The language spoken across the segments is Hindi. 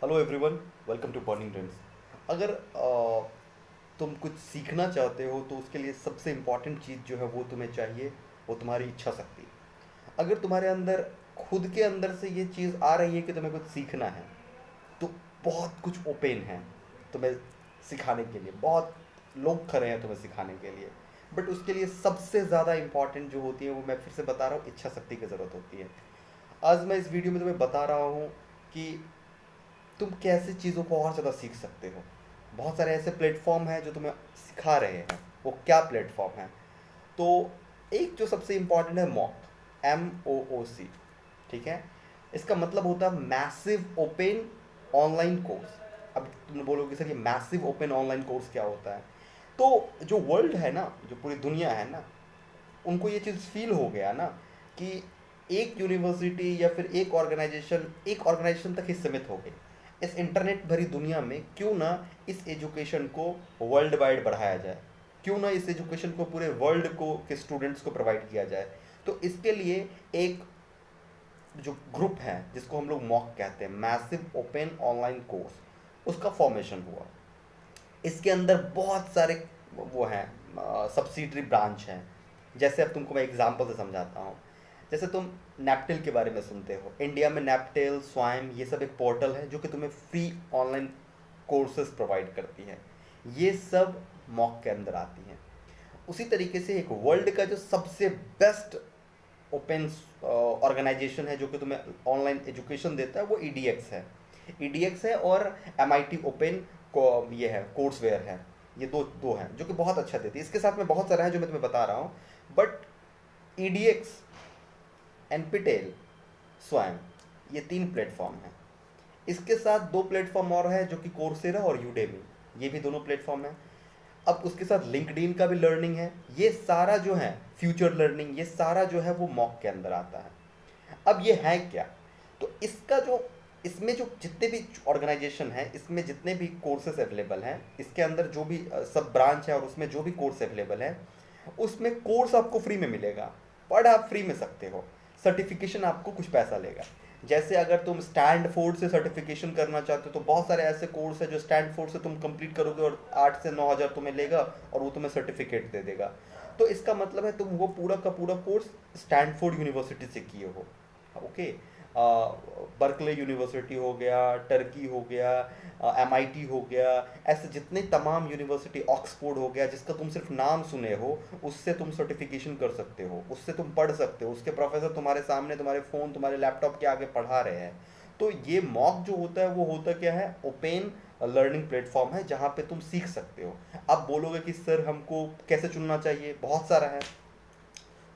Hello everyone, welcome to Burning Dreams. अगर तुम कुछ सीखना चाहते हो तो उसके लिए सबसे इम्पॉर्टेंट चीज़ जो है वो तुम्हें चाहिए, वो तुम्हारी इच्छा शक्ति। अगर तुम्हारे अंदर खुद के अंदर से ये चीज़ आ रही है कि तुम्हें कुछ सीखना है तो बहुत कुछ ओपन है तुम्हें सिखाने के लिए, बहुत लोग खड़े हैं तुम्हें सिखाने के लिए। बट उसके लिए सबसे ज़्यादा इम्पॉर्टेंट जो होती है वो मैं फिर से बता रहा हूँ, इच्छा शक्ति की ज़रूरत होती है। आज मैं इस वीडियो में तुम्हें बता रहा हूँ कि तुम कैसे चीज़ों को और ज़्यादा सीख सकते हो। बहुत सारे ऐसे प्लेटफॉर्म हैं जो तुम्हें सिखा रहे हैं। वो क्या प्लेटफॉर्म है? तो एक जो सबसे इम्पॉर्टेंट है मॉक, MOOC। ठीक है, इसका मतलब होता है मैसिव ओपन ऑनलाइन कोर्स। अब तुम बोलोगे सर ये मैसिव ओपन ऑनलाइन कोर्स क्या होता है? तो जो वर्ल्ड है ना, जो पूरी दुनिया है ना, उनको ये चीज़ फील हो गया ना कि एक यूनिवर्सिटी या फिर एक ऑर्गेनाइजेशन तक ही सीमित हो गई। इस इंटरनेट भरी दुनिया में क्यों ना इस एजुकेशन को वर्ल्ड वाइड बढ़ाया जाए, क्यों ना इस एजुकेशन को पूरे वर्ल्ड को के स्टूडेंट्स को प्रोवाइड किया जाए। तो इसके लिए एक जो ग्रुप है जिसको हम लोग मॉक कहते हैं, मैसिव ओपन ऑनलाइन कोर्स, उसका फॉर्मेशन हुआ। इसके अंदर बहुत सारे वो हैं, सब्सिडरी ब्रांच हैं। जैसे अब तुमको मैं एग्जांपल से समझाता हूँ। जैसे तुम नैपटेल के बारे में सुनते हो, इंडिया में नैपटेल, स्वाइम, ये सब एक पोर्टल है जो कि तुम्हें फ्री ऑनलाइन कोर्सेज प्रोवाइड करती है। ये सब मॉक के अंदर आती हैं। उसी तरीके से एक वर्ल्ड का जो सबसे बेस्ट ओपन ऑर्गेनाइजेशन है जो कि तुम्हें ऑनलाइन एजुकेशन देता है, वो EDX है। EDX है और MIT ओपन को ये है, कोर्सवेयर है। ये दो दो हैं जो कि बहुत अच्छा देती है। इसके साथ में बहुत सारा है जो मैं तुम्हें बता रहा हूँ। बट EDX, NPTEL, स्वयं, ये 3 प्लेटफॉर्म हैं। इसके साथ 2 प्लेटफॉर्म और है जो कि कोर्सेरा और यूडेमी, ये भी दोनों प्लेटफॉर्म है। अब उसके साथ लिंक्डइन का भी लर्निंग है। ये सारा जो है फ्यूचर लर्निंग, ये सारा जो है वो मॉक के अंदर आता है। अब ये है क्या? तो इसका जो इसमें जो जितने भी ऑर्गेनाइजेशन है, इसमें जितने भी कोर्सेज अवेलेबल हैं, इसके अंदर जो भी सब ब्रांच है और उसमें जो भी कोर्स अवेलेबल है, उसमें कोर्स आपको फ्री में मिलेगा। पढ़ आप फ्री में सकते हो, सर्टिफिकेशन आपको कुछ पैसा लेगा। जैसे अगर तुम स्टैंडफोर्ड से सर्टिफिकेशन करना चाहते हो तो बहुत सारे ऐसे कोर्स है जो स्टैंडफोर्ड से तुम कंप्लीट करोगे और 8 से 9 हज़ार तुम्हें लेगा और वो तुम्हें सर्टिफिकेट दे देगा। तो इसका मतलब है तुम वो पूरा का पूरा कोर्स स्टैंडफोर्ड यूनिवर्सिटी से किए हो। ओके, बर्कले यूनिवर्सिटी हो गया, टर्की हो गया, MIT हो गया, ऐसे जितने तमाम यूनिवर्सिटी, ऑक्सफोर्ड हो गया, जिसका तुम सिर्फ नाम सुने हो, उससे तुम सर्टिफिकेशन कर सकते हो, उससे तुम पढ़ सकते हो। उसके प्रोफेसर तुम्हारे सामने, तुम्हारे फ़ोन, तुम्हारे लैपटॉप के आगे पढ़ा रहे हैं। तो ये मॉक जो होता है वो होता क्या है? ओपन लर्निंग प्लेटफॉर्म है जहाँ पे तुम सीख सकते हो। अब बोलोगे कि सर हमको कैसे चुनना चाहिए? बहुत सारा है।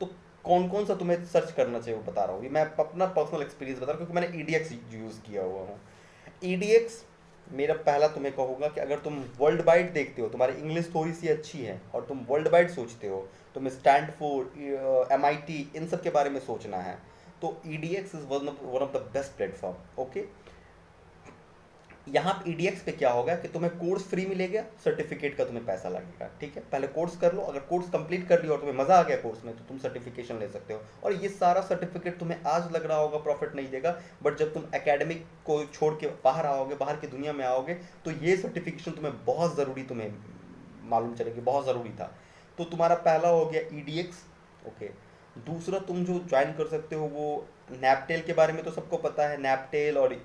तो कौन कौन सा तुम्हें सर्च करना चाहिए वो बता रहा हूँ। ये मैं अपना पर्सनल एक्सपीरियंस बता रहा हूँ क्योंकि मैंने EDX यूज़ किया हुआ हूँ। EDX मेरा पहला तुम्हें कहूँगा कि अगर तुम वर्ल्ड वाइड देखते हो, तुम्हारी इंग्लिश थोड़ी सी अच्छी है और तुम वर्ल्ड वाइड सोचते हो, तुम्हें स्टैंडफोर्ड, MIT, इन सब के बारे में सोचना है, तो EDX is one of the best platform. Okay, यहाँ पे EDX पे क्या होगा कि तुम्हें कोर्स फ्री मिलेगा, सर्टिफिकेट का तुम्हें पैसा लगेगा। ठीक है, पहले कोर्स कर लो। अगर कोर्स कंप्लीट कर लिया और तुम्हें मज़ा आ गया कोर्स में तो तुम सर्टिफिकेशन ले सकते हो। और ये सारा सर्टिफिकेट तुम्हें आज लग रहा होगा प्रॉफिट नहीं देगा, बट जब तुम एकेडमिक को छोड़ के बाहर आओगे, बाहर की दुनिया में आओगे, तो ये सर्टिफिकेशन तुम्हें बहुत ज़रूरी, तुम्हें मालूम चलेगी बहुत ज़रूरी था। तो तुम्हारा पहला हो गया EDX। ओके, दूसरा तुम जो ज्वाइन कर सकते हो वो नैपटेल के बारे में तो सबको पता है, नैपटेल और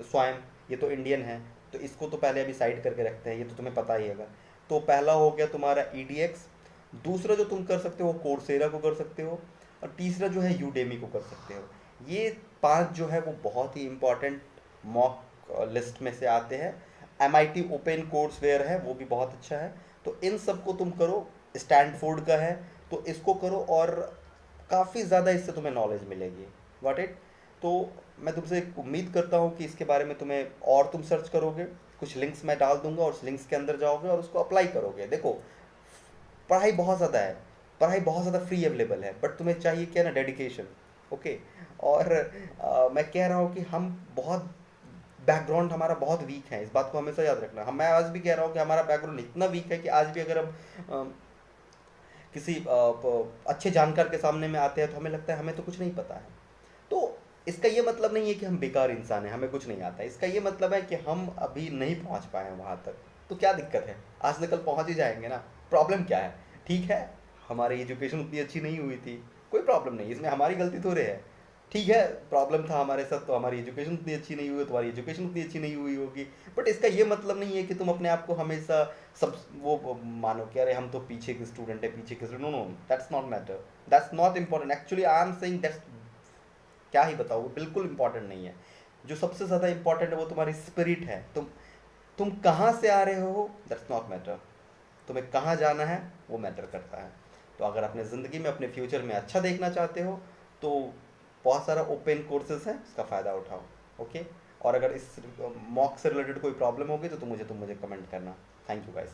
स्वयं, ये तो इंडियन है, तो इसको तो पहले अभी साइड करके रखते हैं, ये तो तुम्हें पता ही होगा। तो पहला हो गया तुम्हारा EDX। दूसरा जो तुम कर सकते हो वो कोर्सेरा को कर सकते हो, और तीसरा जो है यूडेमी को कर सकते हो। ये 5 जो है वो बहुत ही इंपॉर्टेंट मॉक लिस्ट में से आते हैं। MIT ओपन कोर्सवेयर है, वो भी बहुत अच्छा है। तो इन सब को तुम करो। स्टैंडफोर्ड का है तो इसको करो और काफ़ी ज़्यादा इससे तुम्हें नॉलेज मिलेगी। Got it? तो मैं तुमसे उम्मीद करता हूँ कि इसके बारे में तुम्हें और तुम सर्च करोगे। कुछ लिंक्स मैं डाल दूंगा और उस लिंक्स के अंदर जाओगे और उसको अप्लाई करोगे। देखो, पढ़ाई बहुत ज़्यादा है, पढ़ाई बहुत ज़्यादा फ्री अवेलेबल है, बट तुम्हें चाहिए क्या ना, डेडिकेशन। ओके, और मैं कह रहा हूँ कि हम बहुत, बैकग्राउंड हमारा बहुत वीक है, इस बात को हमेशा याद रखना। हम, मैं आज भी कह रहा हूँ कि हमारा बैकग्राउंड इतना वीक है कि आज भी अगर हम किसी अच्छे जानकार के सामने में आते हैं तो हमें लगता है हमें तो कुछ नहीं पता है। तो इसका ये मतलब नहीं है कि हम बेकार इंसान हैं, हमें कुछ नहीं आता है। इसका ये मतलब है कि हम अभी नहीं पहुंच पाए हैं वहाँ तक। तो क्या दिक्कत है, आज से कल पहुंच ही जाएंगे ना। प्रॉब्लम क्या है? ठीक है, हमारी एजुकेशन उतनी अच्छी नहीं हुई थी, कोई प्रॉब्लम नहीं, इसमें हमारी गलती थोड़े है। ठीक है, प्रॉब्लम था हमारे साथ, तो हमारी एजुकेशन उतनी अच्छी नहीं हुई, तुम्हारी एजुकेशन उतनी अच्छी नहीं हुई होगी। बट इसका ये मतलब नहीं है कि तुम अपने आप को हमेशा सब वो मानो कि अरे हम तो पीछे के स्टूडेंट है, पीछे के student. No no, that's not matter, that's not important. Actually I am saying that's, क्या ही बताओ, वो बिल्कुल इंपॉर्टेंट नहीं है। जो सबसे ज़्यादा इंपॉर्टेंट है वो तुम्हारी स्पिरिट है। तुम कहाँ से आ रहे हो, दैट्स नॉट मैटर। तुम्हें कहाँ जाना है वो मैटर करता है। तो अगर अपने ज़िंदगी में, अपने फ्यूचर में अच्छा देखना चाहते हो तो बहुत सारा ओपन कोर्सेज है, इसका फ़ायदा उठाओ। ओके, और अगर इस मॉक से रिलेटेड कोई प्रॉब्लम होगी तो तुम मुझे कमेंट करना। Thank you guys.